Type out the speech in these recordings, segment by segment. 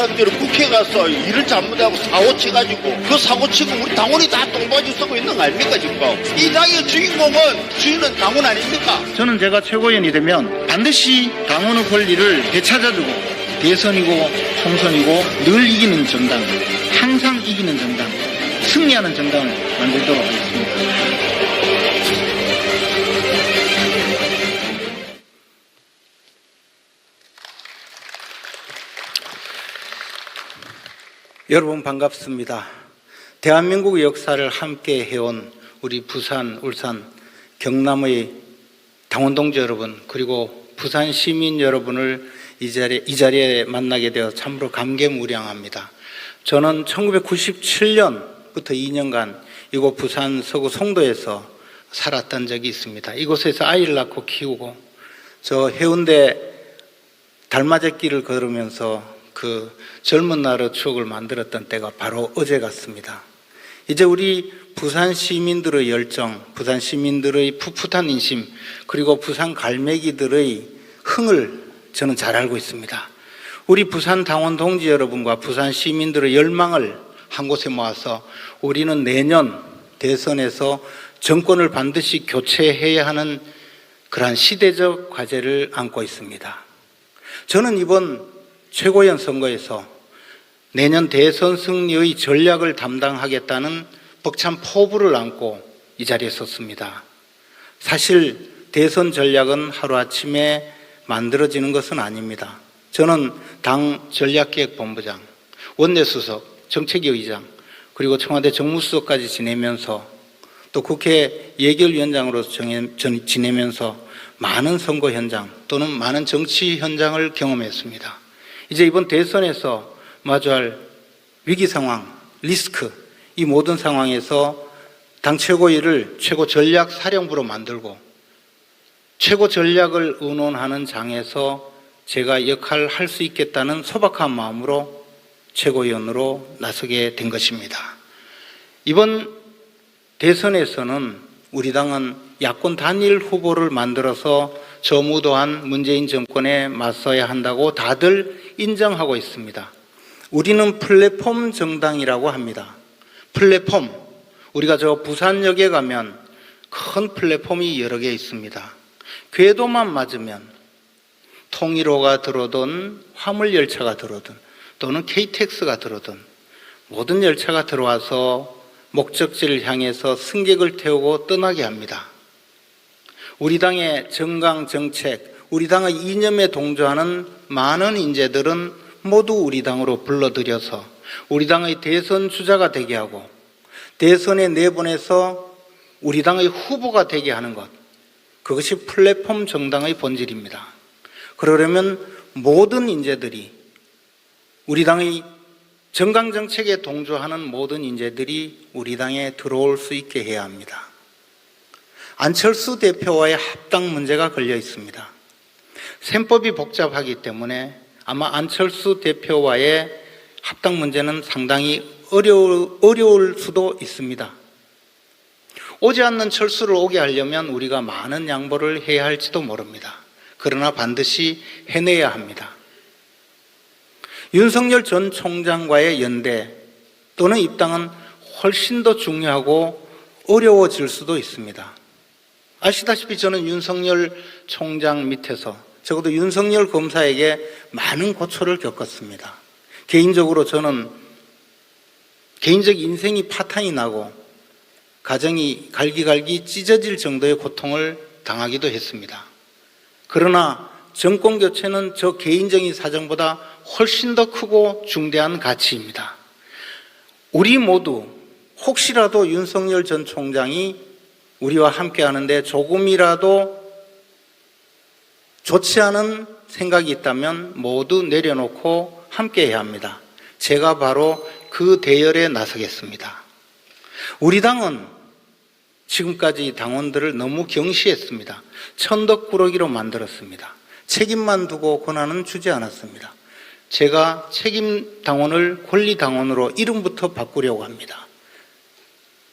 사람들은 국회 가서 일을 잘못하고 사고 치가지고 그 사고 치고 우리 당원이 다 똥바지 쓰고 있는 거 아닙니까 지금? 이 당의 주인은 당원 아닙니까? 저는 제가 최고위원이 되면 반드시 당원의 권리를 되찾아주고 대선이고 총선이고 늘 이기는 정당, 항상 이기는 정당, 승리하는 정당을 만들도록 하겠습니다. 여러분 반갑습니다. 대한민국의 역사를 함께 해온 우리 부산, 울산, 경남의 당원 동지 여러분, 그리고 부산 시민 여러분을 이 자리에 만나게 되어 참으로 감개무량합니다. 저는 1997년부터 2년간 이곳 부산 서구 송도에서 살았던 적이 있습니다. 이곳에서 아이를 낳고 키우고 저 해운대 달맞이길을 걸으면서 그 젊은 날의 추억을 만들었던 때가 바로 어제 같습니다. 이제 우리 부산 시민들의 열정, 부산 시민들의 풋풋한 인심, 그리고 부산 갈매기들의 흥을 저는 잘 알고 있습니다. 우리 부산 당원 동지 여러분과 부산 시민들의 열망을 한 곳에 모아서 우리는 내년 대선에서 정권을 반드시 교체해야 하는 그러한 시대적 과제를 안고 있습니다. 저는 이번 최고위원 선거에서 내년 대선 승리의 전략을 담당하겠다는 벅찬 포부를 안고 이 자리에 섰습니다. 사실 대선 전략은 하루아침에 만들어지는 것은 아닙니다. 저는 당 전략기획본부장, 원내수석, 정책위 의장, 그리고 청와대 정무수석까지 지내면서 또 국회 예결위원장으로 지내면서 많은 선거 현장 또는 많은 정치 현장을 경험했습니다. 이제 이번 대선에서 마주할 위기 상황, 리스크, 이 모든 상황에서 당 최고위를 최고 전략 사령부로 만들고 최고 전략을 의논하는 장에서 제가 역할을 할 수 있겠다는 소박한 마음으로 최고위원으로 나서게 된 것입니다. 이번 대선에서는 우리 당은 야권 단일 후보를 만들어서 저무도한 문재인 정권에 맞서야 한다고 다들 인정하고 있습니다. 우리는 플랫폼 정당이라고 합니다. 플랫폼, 우리가 저 부산역에 가면 큰 플랫폼이 여러 개 있습니다. 궤도만 맞으면 통일호가 들어오든 화물열차가 들어오든 또는 KTX가 들어오든 모든 열차가 들어와서 목적지를 향해서 승객을 태우고 떠나게 합니다. 우리 당의 정강 정책, 우리 당의 이념에 동조하는 많은 인재들은 모두 우리 당으로 불러들여서 우리 당의 대선 주자가 되게 하고 대선에 내보내서 우리 당의 후보가 되게 하는 것, 그것이 플랫폼 정당의 본질입니다. 그러려면 모든 인재들이 우리 당의 정강 정책에 동조하는 모든 인재들이 우리 당에 들어올 수 있게 해야 합니다. 안철수 대표와의 합당 문제가 걸려 있습니다. 셈법이 복잡하기 때문에 아마 안철수 대표와의 합당 문제는 상당히 어려울 수도 있습니다. 오지 않는 철수를 오게 하려면 우리가 많은 양보를 해야 할지도 모릅니다. 그러나 반드시 해내야 합니다. 윤석열 전 총장과의 연대 또는 입당은 훨씬 더 중요하고 어려워질 수도 있습니다. 아시다시피 저는 윤석열 총장 밑에서 적어도 윤석열 검사에게 많은 고초를 겪었습니다. 개인적으로 저는 개인적 인생이 파탄이 나고 가정이 갈기갈기 찢어질 정도의 고통을 당하기도 했습니다. 그러나 정권 교체는 저 개인적인 사정보다 훨씬 더 크고 중대한 가치입니다. 우리 모두 혹시라도 윤석열 전 총장이 우리와 함께 하는데 조금이라도 좋지 않은 생각이 있다면 모두 내려놓고 함께 해야 합니다. 제가 바로 그 대열에 나서겠습니다. 우리 당은 지금까지 당원들을 너무 경시했습니다. 천덕꾸러기로 만들었습니다. 책임만 두고 권한은 주지 않았습니다. 제가 책임 당원을 권리 당원으로 이름부터 바꾸려고 합니다.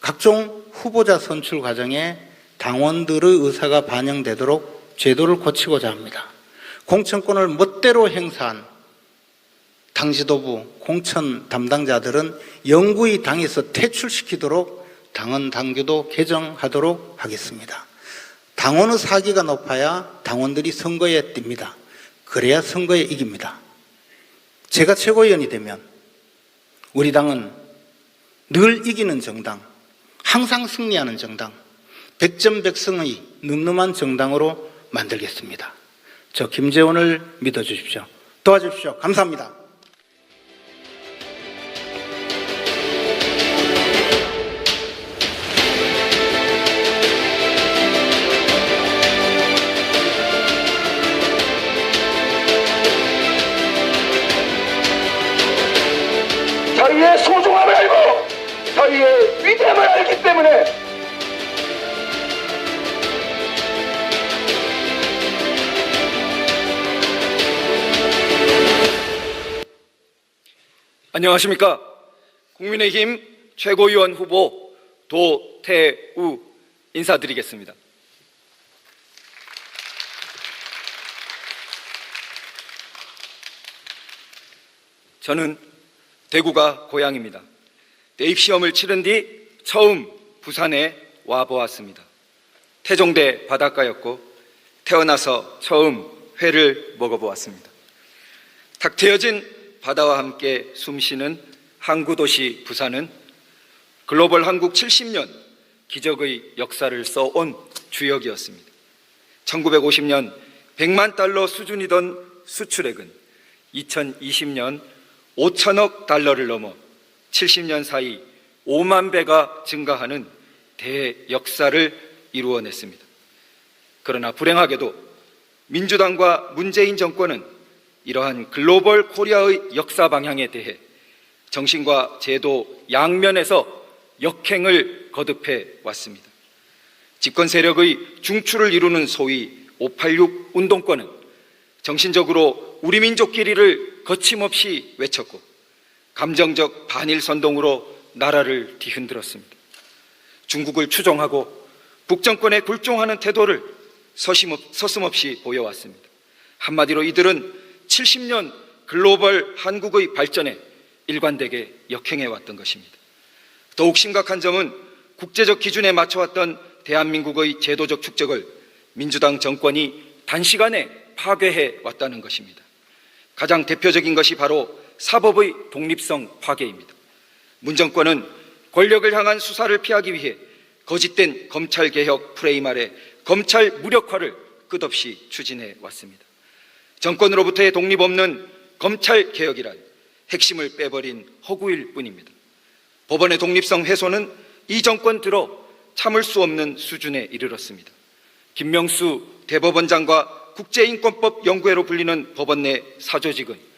각종 후보자 선출 과정에 당원들의 의사가 반영되도록 제도를 고치고자 합니다. 공천권을 멋대로 행사한 당 지도부, 공천 담당자들은 영구히 당에서 퇴출시키도록 당원 당규도 개정하도록 하겠습니다. 당원의 사기가 높아야 당원들이 선거에 뜁니다. 그래야 선거에 이깁니다. 제가 최고위원이 되면 우리 당은 늘 이기는 정당, 항상 승리하는 정당, 백전백승의 늠름한 정당으로 만들겠습니다. 저 김재원을 믿어주십시오. 도와주십시오. 감사합니다. 저희의 소중함을 알고 저희의 위대함을 알기 때문에 안녕하십니까. 국민의힘 최고위원 후보 도태우 인사드리겠습니다. 저는 대구가 고향입니다. 대입시험을 치른 뒤 처음 부산에 와보았습니다. 태종대 바닷가였고 태어나서 처음 회를 먹어보았습니다. 탁 트여진 바다와 함께 숨쉬는 항구도시 부산은 글로벌 한국 70년 기적의 역사를 써온 주역이었습니다. 1950년 100만 달러 수준이던 수출액은 2020년 5천억 달러를 넘어 70년 사이 5만 배가 증가하는 대역사를 이루어냈습니다. 그러나 불행하게도 민주당과 문재인 정권은 이러한 글로벌 코리아의 역사 방향에 대해 정신과 제도 양면에서 역행을 거듭해 왔습니다. 집권 세력의 중추를 이루는 소위 586 운동권은 정신적으로 우리 민족 길이를 거침없이 외쳤고 감정적 반일 선동으로 나라를 뒤흔들었습니다. 중국을 추종하고 북정권에 굴종하는 태도를 서슴없이 보여왔습니다. 한마디로 이들은 70년 글로벌 한국의 발전에 일관되게 역행해왔던 것입니다. 더욱 심각한 점은 국제적 기준에 맞춰왔던 대한민국의 제도적 축적을 민주당 정권이 단시간에 파괴해 왔다는 것입니다. 가장 대표적인 것이 바로 사법의 독립성 파괴입니다. 문 정권은 권력을 향한 수사를 피하기 위해 거짓된 검찰개혁 프레임 아래 검찰 무력화를 끝없이 추진해 왔습니다. 정권으로부터의 독립 없는 검찰개혁이란 핵심을 빼버린 허구일 뿐입니다. 법원의 독립성 훼손은 이 정권 들어 참을 수 없는 수준에 이르렀습니다. 김명수 대법원장과 국제인권법 연구회로 불리는 법원 내 사조직은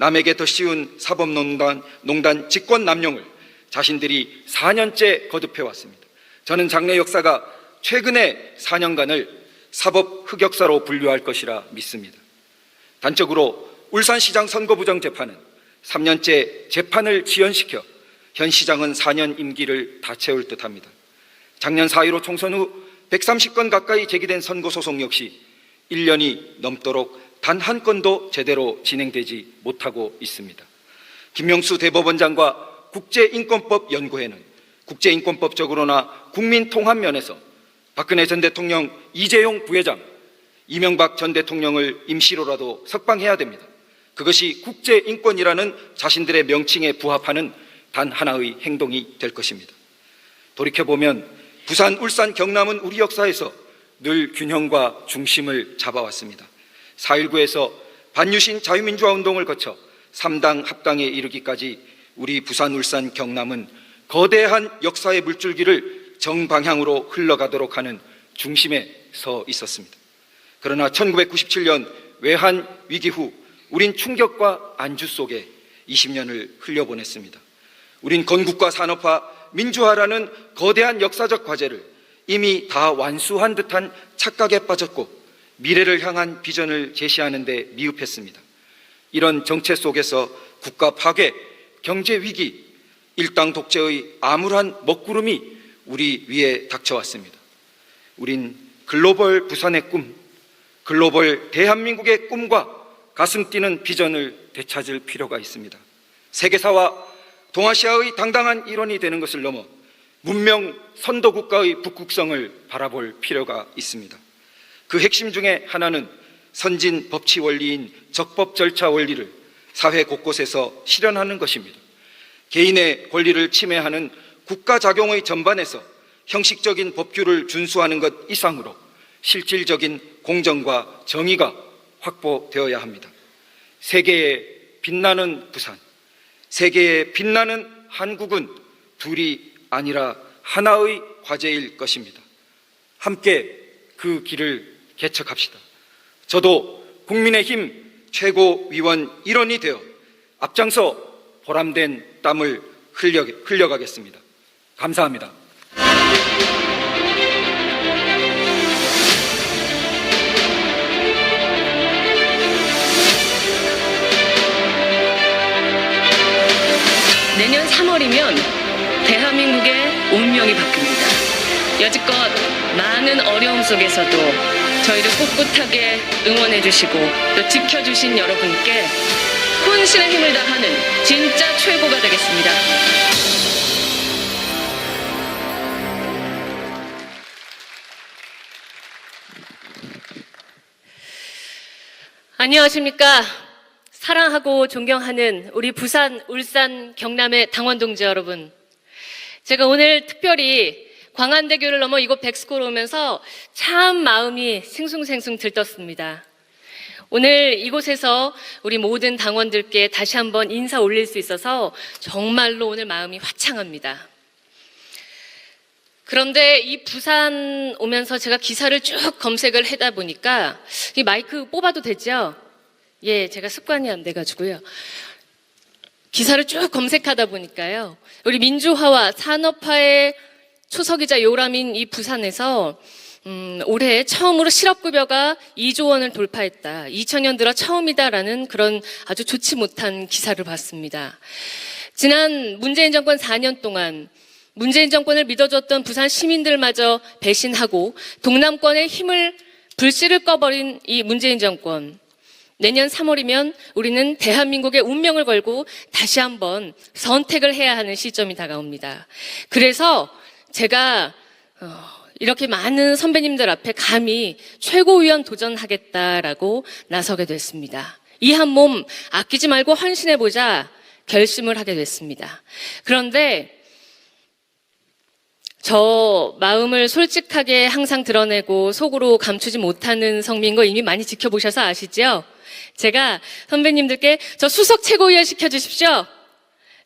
남에게 더 쉬운 사법농단 직권 남용을 자신들이 4년째 거듭해왔습니다. 저는 장래 역사가 최근의 4년간을 사법 흑역사로 분류할 것이라 믿습니다. 단적으로 울산시장 선거부정 재판은 3년째 재판을 지연시켜 현 시장은 4년 임기를 다 채울 듯합니다. 작년 4.15 총선 후 130건 가까이 제기된 선거소송 역시 1년이 넘도록 단 한 건도 제대로 진행되지 못하고 있습니다. 김명수 대법원장과 국제인권법 연구회는 국제인권법적으로나 국민통합 면에서 박근혜 전 대통령 이재용 부회장, 이명박 전 대통령을 임시로라도 석방해야 됩니다. 그것이 국제인권이라는 자신들의 명칭에 부합하는 단 하나의 행동이 될 것입니다. 돌이켜보면 부산, 울산, 경남은 우리 역사에서 늘 균형과 중심을 잡아왔습니다. 4.19에서 반유신 자유민주화 운동을 거쳐 3당 합당에 이르기까지 우리 부산, 울산, 경남은 거대한 역사의 물줄기를 정방향으로 흘러가도록 하는 중심에 서 있었습니다. 그러나 1997년 외환 위기 후 우린 충격과 안주 속에 20년을 흘려보냈습니다. 우린 건국과 산업화, 민주화라는 거대한 역사적 과제를 이미 다 완수한 듯한 착각에 빠졌고 미래를 향한 비전을 제시하는 데 미흡했습니다. 이런 정체 속에서 국가 파괴, 경제 위기, 일당 독재의 암울한 먹구름이 우리 위에 닥쳐왔습니다. 우린 글로벌 부산의 꿈, 글로벌 대한민국의 꿈과 가슴 뛰는 비전을 되찾을 필요가 있습니다. 세계사와 동아시아의 당당한 일원이 되는 것을 넘어 문명 선도국가의 북극성을 바라볼 필요가 있습니다. 그 핵심 중에 하나는 선진 법치 원리인 적법 절차 원리를 사회 곳곳에서 실현하는 것입니다. 개인의 권리를 침해하는 국가 작용의 전반에서 형식적인 법규를 준수하는 것 이상으로 실질적인 공정과 정의가 확보되어야 합니다. 세계의 빛나는 부산, 세계의 빛나는 한국은 둘이 아니라 하나의 과제일 것입니다. 함께 그 길을 개척합시다. 저도 국민의힘 최고위원 일원이 되어 앞장서 보람된 땀을 흘려가겠습니다. 감사합니다. 내년 3월이면 대한민국의 운명이 바뀝니다. 여지껏 많은 어려움 속에서도 저희를 꿋꿋하게 응원해 주시고 또 지켜주신 여러분께 혼신의 힘을 다하는 진짜 최고가 되겠습니다. 안녕하십니까. 사랑하고 존경하는 우리 부산, 울산, 경남의 당원 동지 여러분. 제가 오늘 특별히 광안대교를 넘어 이곳 백스코로 오면서 참 마음이 싱숭생숭 들떴습니다. 오늘 이곳에서 우리 모든 당원들께 다시 한번 인사 올릴 수 있어서 정말로 오늘 마음이 화창합니다. 그런데 이 부산 오면서 제가 기사를 쭉 검색을 하다 보니까 이 마이크 뽑아도 되죠? 예, 제가 습관이 안 돼가지고요. 기사를 쭉 검색하다 보니까요. 우리 민주화와 산업화의 초석이자 요람인 이 부산에서 올해 처음으로 실업급여가 2조 원을 돌파했다. 2000년 들어 처음이다라는 그런 아주 좋지 못한 기사를 봤습니다. 지난 문재인 정권 4년 동안 문재인 정권을 믿어줬던 부산 시민들마저 배신하고 동남권의 힘을 불씨를 꺼버린 이 문재인 정권. 내년 3월이면 우리는 대한민국의 운명을 걸고 다시 한번 선택을 해야 하는 시점이 다가옵니다. 그래서 제가 이렇게 많은 선배님들 앞에 감히 최고위원 도전하겠다라고 나서게 됐습니다. 이 한 몸 아끼지 말고 헌신해보자 결심을 하게 됐습니다. 그런데 저 마음을 솔직하게 항상 드러내고 속으로 감추지 못하는 성미인 거 이미 많이 지켜보셔서 아시죠? 제가 선배님들께 저 수석 최고위원 시켜주십시오.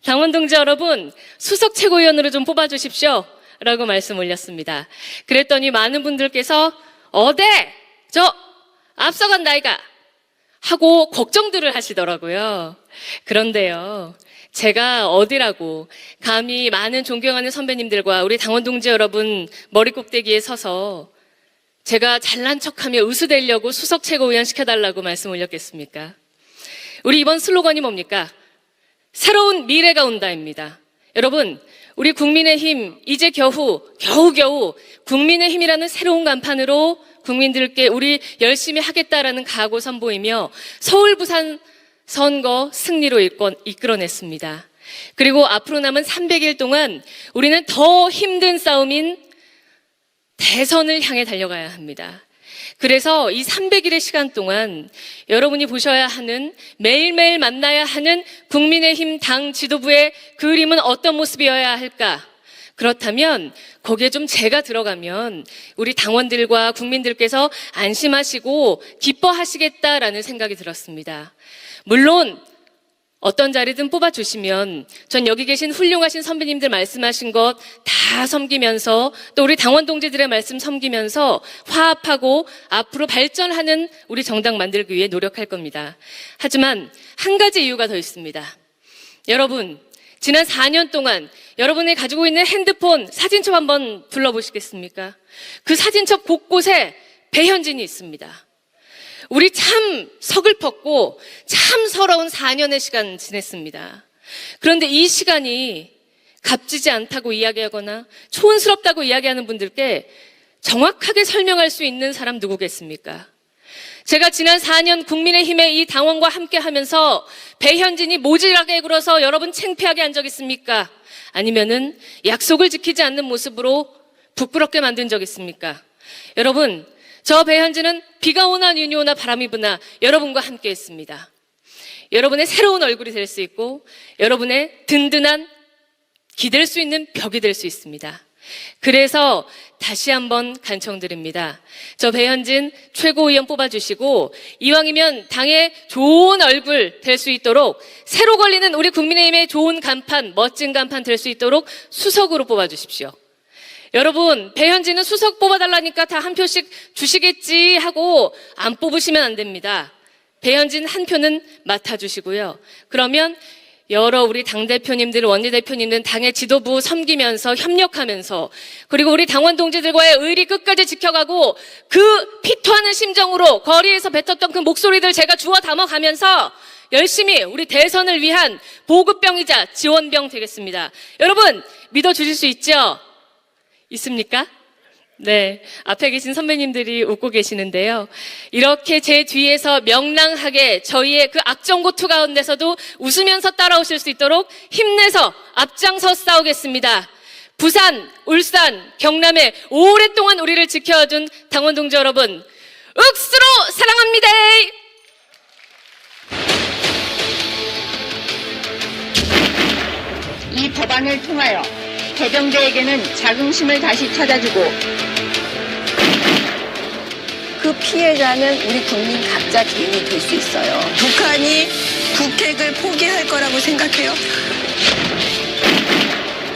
당원 동지 여러분, 수석 최고위원으로 좀 뽑아주십시오. 라고 말씀 올렸습니다. 그랬더니 많은 분들께서 어데? 저 앞서간다 이가 하고 걱정들을 하시더라고요. 그런데요, 제가 어디라고 감히 많은 존경하는 선배님들과 우리 당원 동지 여러분 머리 꼭대기에 서서 제가 잘난 척하며 의수되려고 수석 최고위원 시켜달라고 말씀 올렸겠습니까? 우리 이번 슬로건이 뭡니까? 새로운 미래가 온다입니다. 여러분, 우리 국민의힘 이제 겨우 국민의힘이라는 새로운 간판으로 국민들께 우리 열심히 하겠다라는 각오 선보이며 서울 부산 선거 승리로 이끌어냈습니다. 그리고 앞으로 남은 300일 동안 우리는 더 힘든 싸움인 대선을 향해 달려가야 합니다. 그래서 이 300일의 시간 동안 여러분이 보셔야 하는, 매일매일 만나야 하는 국민의힘 당 지도부의 그림은 어떤 모습이어야 할까? 그렇다면 거기에 좀 제가 들어가면 우리 당원들과 국민들께서 안심하시고 기뻐하시겠다라는 생각이 들었습니다. 물론 어떤 자리든 뽑아주시면 전 여기 계신 훌륭하신 선배님들 말씀하신 것 다 섬기면서 또 우리 당원 동지들의 말씀 섬기면서 화합하고 앞으로 발전하는 우리 정당 만들기 위해 노력할 겁니다. 하지만 한 가지 이유가 더 있습니다. 여러분, 지난 4년 동안 여러분이 가지고 있는 핸드폰 사진첩 한번 둘러보시겠습니까? 그 사진첩 곳곳에 배현진이 있습니다. 우리 참 서글펐고 참 서러운 4년의 시간 지냈습니다. 그런데 이 시간이 값지지 않다고 이야기하거나 초은스럽다고 이야기하는 분들께 정확하게 설명할 수 있는 사람 누구겠습니까? 제가 지난 4년 국민의힘의 이 당원과 함께 하면서 배현진이 모질하게 굴어서 여러분 창피하게 한 적 있습니까? 아니면은 약속을 지키지 않는 모습으로 부끄럽게 만든 적 있습니까? 여러분, 저 배현진은 비가 오나 눈이 오나 바람이 부나 여러분과 함께 했습니다. 여러분의 새로운 얼굴이 될 수 있고 여러분의 든든한 기댈 수 있는 벽이 될 수 있습니다. 그래서 다시 한번 간청드립니다. 저 배현진 최고위원 뽑아주시고 이왕이면 당의 좋은 얼굴 될 수 있도록 새로 걸리는 우리 국민의힘의 좋은 간판, 멋진 간판 될 수 있도록 수석으로 뽑아주십시오. 여러분, 배현진은 수석 뽑아달라니까 다 한 표씩 주시겠지 하고 안 뽑으시면 안 됩니다. 배현진 한 표는 맡아주시고요. 그러면 여러 우리 당대표님들, 원내대표님들 당의 지도부 섬기면서 협력하면서 그리고 우리 당원 동지들과의 의리 끝까지 지켜가고 그 피토하는 심정으로 거리에서 뱉었던 그 목소리들 제가 주워 담아가면서 열심히 우리 대선을 위한 보급병이자 지원병 되겠습니다. 여러분, 믿어주실 수 있죠? 있습니까? 네, 앞에 계신 선배님들이 웃고 계시는데요. 이렇게 제 뒤에서 명랑하게 저희의 그 악정고투 가운데서도 웃으면서 따라오실 수 있도록 힘내서 앞장서 싸우겠습니다. 부산, 울산, 경남에 오랫동안 우리를 지켜준 당원 동지 여러분, 억수로 사랑합니다. 이 법안을 통하여 해병대에게는 자긍심을 다시 찾아주고 그 피해자는 우리 국민 각자 개인이 될 수 있어요. 북한이 북핵을 포기할 거라고 생각해요?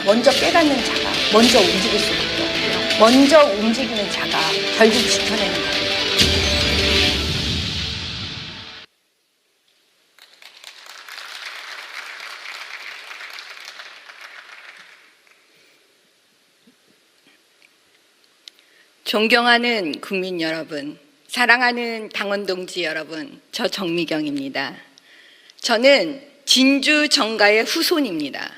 먼저 깨닫는 자가 먼저 움직일 수밖에 없고요. 먼저 움직이는 자가 결국 지켜내는 거예요. 존경하는 국민 여러분, 사랑하는 당원 동지 여러분, 저 정미경입니다. 저는 진주 정가의 후손입니다.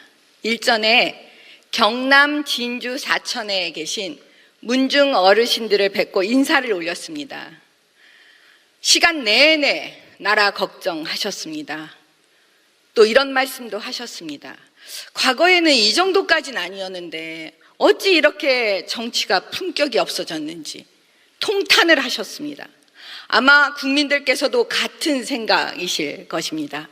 일전에 경남 진주 사천에 계신 문중 어르신들을 뵙고 인사를 올렸습니다. 시간 내내 나라 걱정하셨습니다. 또 이런 말씀도 하셨습니다. 과거에는 이 정도까지는 아니었는데 어찌 이렇게 정치가 품격이 없어졌는지 통탄을 하셨습니다. 아마 국민들께서도 같은 생각이실 것입니다.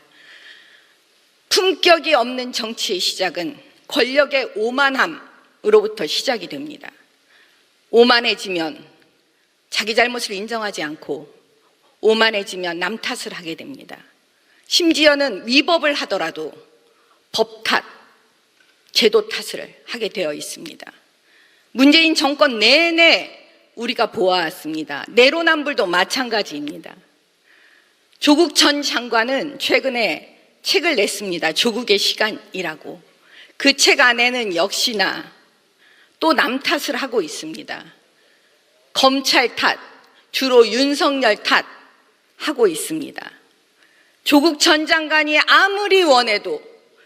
품격이 없는 정치의 시작은 권력의 오만함으로부터 시작이 됩니다. 오만해지면 자기 잘못을 인정하지 않고 오만해지면 남 탓을 하게 됩니다. 심지어는 위법을 하더라도 법 탓, 제도 탓을 하게 되어 있습니다. 문재인 정권 내내 우리가 보아왔습니다. 내로남불도 마찬가지입니다. 조국 전 장관은 최근에 책을 냈습니다. 조국의 시간이라고. 그 책 안에는 역시나 또 남 탓을 하고 있습니다. 검찰 탓, 주로 윤석열 탓 하고 있습니다. 조국 전 장관이 아무리 원해도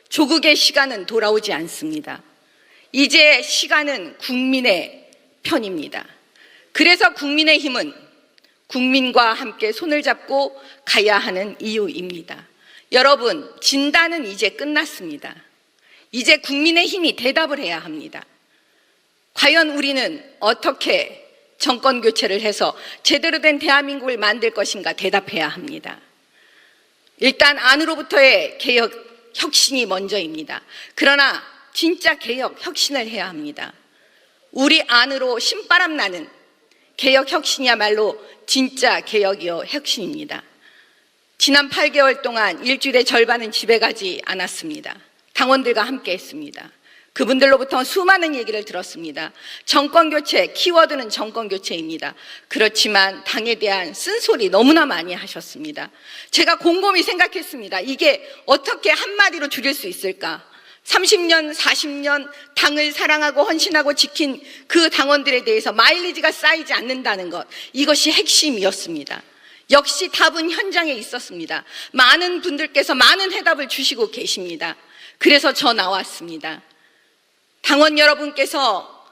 조국의 시간은 돌아오지 않습니다. 이제 시간은 국민의 편입니다. 그래서 국민의힘은 국민과 함께 손을 잡고 가야 하는 이유입니다. 여러분, 진단은 이제 끝났습니다. 이제 국민의힘이 대답을 해야 합니다. 과연 우리는 어떻게 정권 교체를 해서 제대로 된 대한민국을 만들 것인가 대답해야 합니다. 일단 안으로부터의 개혁, 혁신이 먼저입니다. 그러나 진짜 개혁, 혁신을 해야 합니다. 우리 안으로 신바람 나는 개혁, 혁신이야말로 진짜 개혁이요 혁신입니다. 지난 8개월 동안 일주일의 절반은 집에 가지 않았습니다. 당원들과 함께 했습니다. 그분들로부터 수많은 얘기를 들었습니다. 정권교체, 키워드는 정권교체입니다. 그렇지만 당에 대한 쓴소리 너무나 많이 하셨습니다. 제가 곰곰이 생각했습니다. 이게 어떻게 한마디로 줄일 수 있을까? 30년, 40년 당을 사랑하고 헌신하고 지킨 그 당원들에 대해서 마일리지가 쌓이지 않는다는 것, 이것이 핵심이었습니다. 역시 답은 현장에 있었습니다. 많은 분들께서 많은 해답을 주시고 계십니다. 그래서 저 나왔습니다. 당원 여러분께서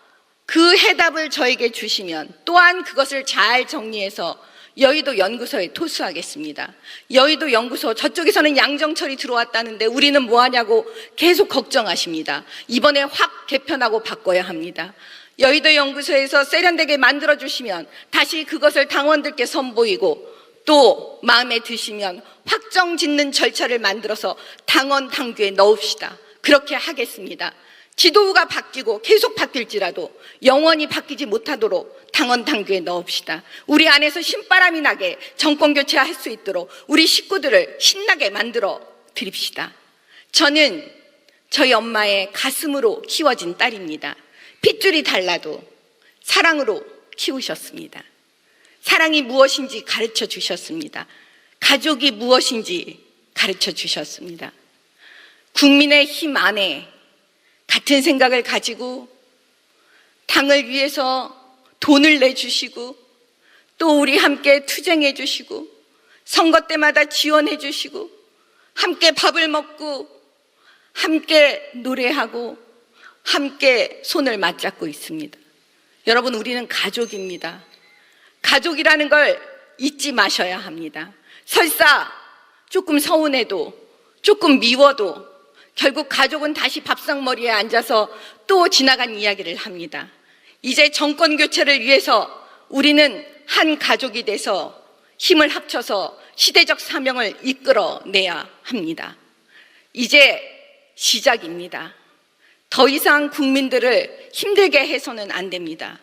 그 해답을 저에게 주시면 또한 그것을 잘 정리해서 여의도 연구소에 토수하겠습니다. 여의도 연구소 저쪽에서는 양정철이 들어왔다는데 우리는 뭐하냐고 계속 걱정하십니다. 이번에 확 개편하고 바꿔야 합니다. 여의도 연구소에서 세련되게 만들어주시면 다시 그것을 당원들께 선보이고 또 마음에 드시면 확정 짓는 절차를 만들어서 당원 당규에 넣읍시다. 그렇게 하겠습니다. 지도부가 바뀌고 계속 바뀔지라도 영원히 바뀌지 못하도록 당원 당규에 넣읍시다. 우리 안에서 신바람이 나게 정권 교체할 수 있도록 우리 식구들을 신나게 만들어 드립시다. 저는 저희 엄마의 가슴으로 키워진 딸입니다. 핏줄이 달라도 사랑으로 키우셨습니다. 사랑이 무엇인지 가르쳐 주셨습니다. 가족이 무엇인지 가르쳐 주셨습니다. 국민의 힘 안에 같은 생각을 가지고 당을 위해서 돈을 내주시고 또 우리 함께 투쟁해 주시고 선거 때마다 지원해 주시고 함께 밥을 먹고 함께 노래하고 함께 손을 맞잡고 있습니다. 여러분, 우리는 가족입니다. 가족이라는 걸 잊지 마셔야 합니다. 설사 조금 서운해도 조금 미워도 결국 가족은 다시 밥상머리에 앉아서 또 지나간 이야기를 합니다. 이제 정권 교체를 위해서 우리는 한 가족이 돼서 힘을 합쳐서 시대적 사명을 이끌어내야 합니다. 이제 시작입니다. 더 이상 국민들을 힘들게 해서는 안 됩니다.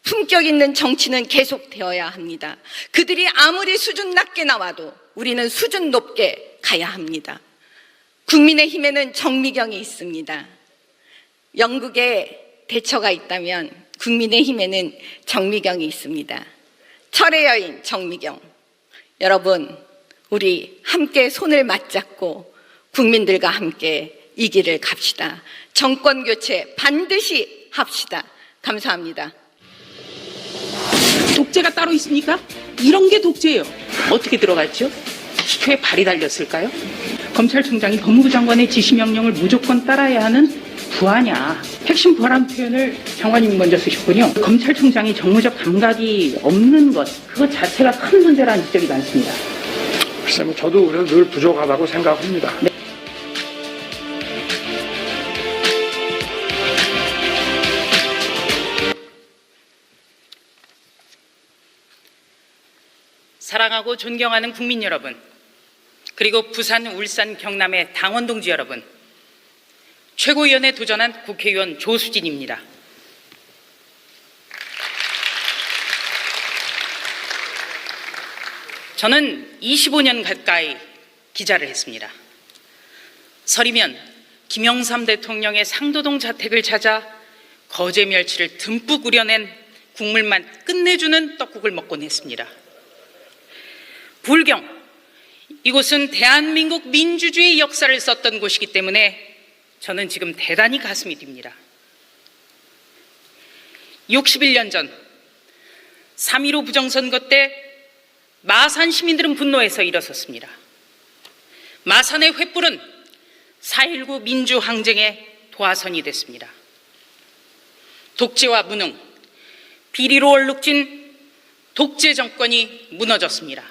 품격 있는 정치는 계속되어야 합니다. 그들이 아무리 수준 낮게 나와도 우리는 수준 높게 가야 합니다. 국민의힘에는 정미경이 있습니다. 영국에 대처가 있다면 국민의힘에는 정미경이 있습니다. 철의 여인 정미경. 여러분, 우리 함께 손을 맞잡고 국민들과 함께 이 길을 갑시다. 정권 교체 반드시 합시다. 감사합니다. 독재가 따로 있습니까? 이런 게 독재예요. 어떻게 들어갔죠? 기초에 발이 달렸을까요? 검찰총장이 법무부 장관의 지시명령을 무조건 따라야 하는 부하냐. 핵심 부하라는 표현을 장관님이 먼저 쓰셨군요. 검찰총장이 정무적 감각이 없는 것, 그것 자체가 큰 문제라는 지적이 많습니다. 글쎄, 저도 그래서 늘 부족하다고 생각합니다. 네. 사랑하고 존경하는 국민 여러분, 그리고 부산, 울산, 경남의 당원 동지 여러분, 최고위원에 도전한 국회의원 조수진입니다. 저는 25년 가까이 기자를 했습니다. 설이면 김영삼 대통령의 상도동 자택을 찾아 거제 멸치를 듬뿍 우려낸 국물만 끝내주는 떡국을 먹곤 했습니다. 불경, 이곳은 대한민국 민주주의 역사를 썼던 곳이기 때문에 저는 지금 대단히 가슴이 뜁니다. 61년 전 3.15 부정선거 때 마산 시민들은 분노해서 일어섰습니다. 마산의 횃불은 4.19 민주항쟁의 도화선이 됐습니다. 독재와 무능, 비리로 얼룩진 독재 정권이 무너졌습니다.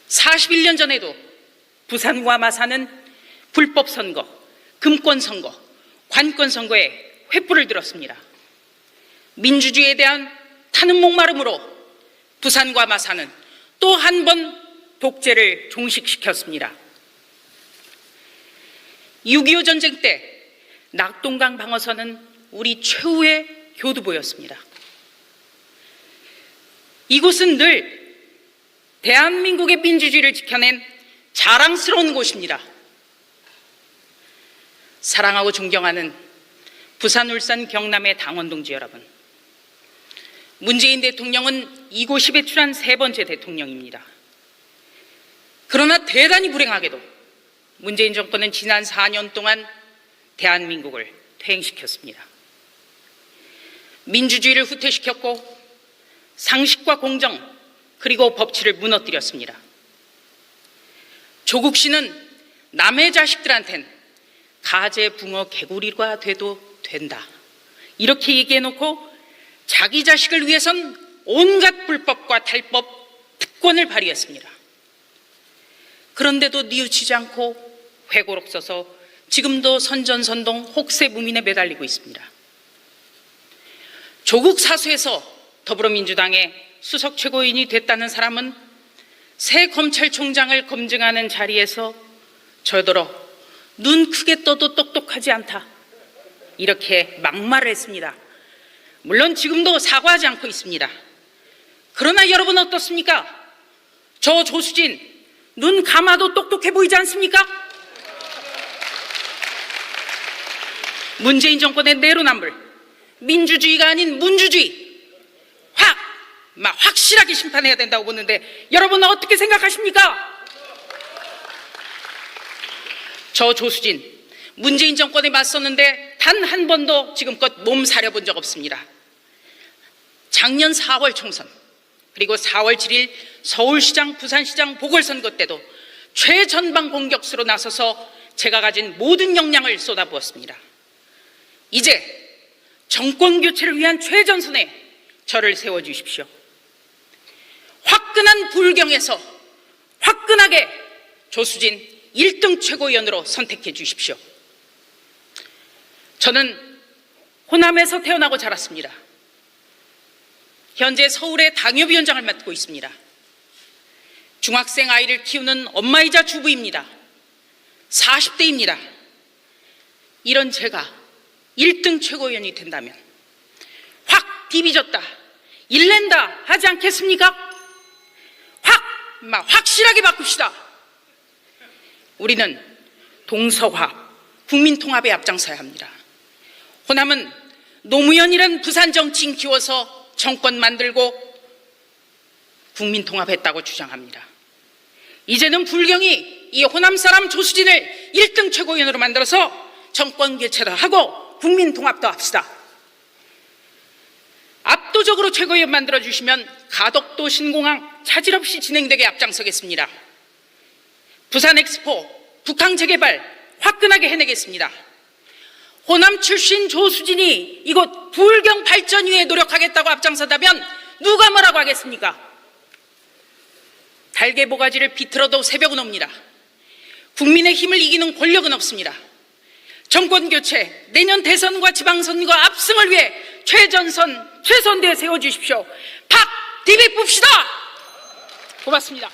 41년 전에도 부산과 마산은 불법 선거, 금권 선거, 관권 선거에 횃불을 들었습니다. 민주주의에 대한 타는 목마름으로 부산과 마산은 또 한 번 독재를 종식시켰습니다. 6.25 전쟁 때 낙동강 방어선은 우리 최후의 교두보였습니다. 이곳은 늘 대한민국의 민주주의를 지켜낸 자랑스러운 곳입니다. 사랑하고 존경하는 부산, 울산, 경남의 당원 동지 여러분, 문재인 대통령은 이곳이 배출한 3번째 대통령입니다. 그러나 대단히 불행하게도 문재인 정권은 지난 4년 동안 대한민국을 퇴행시켰습니다. 민주주의를 후퇴시켰고 상식과 공정 그리고 법치를 무너뜨렸습니다. 조국 씨는 남의 자식들한텐 가재, 붕어, 개구리가 돼도 된다, 이렇게 얘기해놓고 자기 자식을 위해선 온갖 불법과 탈법, 특권을 발휘했습니다. 그런데도 뉘우치지 않고 회고록 써서 지금도 선전선동 혹세무민에 매달리고 있습니다. 조국 사수에서 더불어민주당의 수석 최고위원이 됐다는 사람은 새 검찰총장을 검증하는 자리에서 저더러 눈 크게 떠도 똑똑하지 않다, 이렇게 막말을 했습니다. 물론 지금도 사과하지 않고 있습니다. 그러나 여러분 어떻습니까? 저 조수진 눈 감아도 똑똑해 보이지 않습니까? 문재인 정권의 내로남불, 민주주의가 아닌 문주주의, 확실하게 심판해야 된다고 보는데 여러분은 어떻게 생각하십니까? 저 조수진 문재인 정권에 맞섰는데 단 한 번도 지금껏 몸 사려본 적 없습니다. 작년 4월 총선, 그리고 4월 7일 서울시장, 부산시장 보궐선거 때도 최전방 공격수로 나서서 제가 가진 모든 역량을 쏟아부었습니다. 이제 정권 교체를 위한 최전선에 저를 세워주십시오. 화끈한 불경에서 화끈하게 조수진 1등 최고위원으로 선택해 주십시오. 저는 호남에서 태어나고 자랐습니다. 현재 서울의 당협위원장을 맡고 있습니다. 중학생 아이를 키우는 엄마이자 주부입니다. 40대입니다. 이런 제가 1등 최고위원이 된다면 확 디비졌다, 일낸다 하지 않겠습니까? 확실하게 바꿉시다. 우리는 동서화, 국민통합에 앞장서야 합니다. 호남은 노무현이란 부산 정치인 키워서 정권 만들고 국민통합했다고 주장합니다. 이제는 불경이 이 호남 사람 조수진을 1등 최고위원으로 만들어서 정권 교체도 하고 국민통합도 합시다. 압도적으로 최고위원 만들어주시면 가덕도 신공항 차질 없이 진행되게 앞장서겠습니다. 부산 엑스포, 북한 재개발 화끈하게 해내겠습니다. 호남 출신 조수진이 이곳 불경 발전 위해 노력하겠다고 앞장서다면 누가 뭐라고 하겠습니까? 달개보가지를 비틀어도 새벽은 옵니다. 국민의 힘을 이기는 권력은 없습니다. 정권 교체, 내년 대선과 지방선거 압승을 위해 최전선, 최선대에 세워주십시오. 팍! 디비 봅시다! 고맙습니다.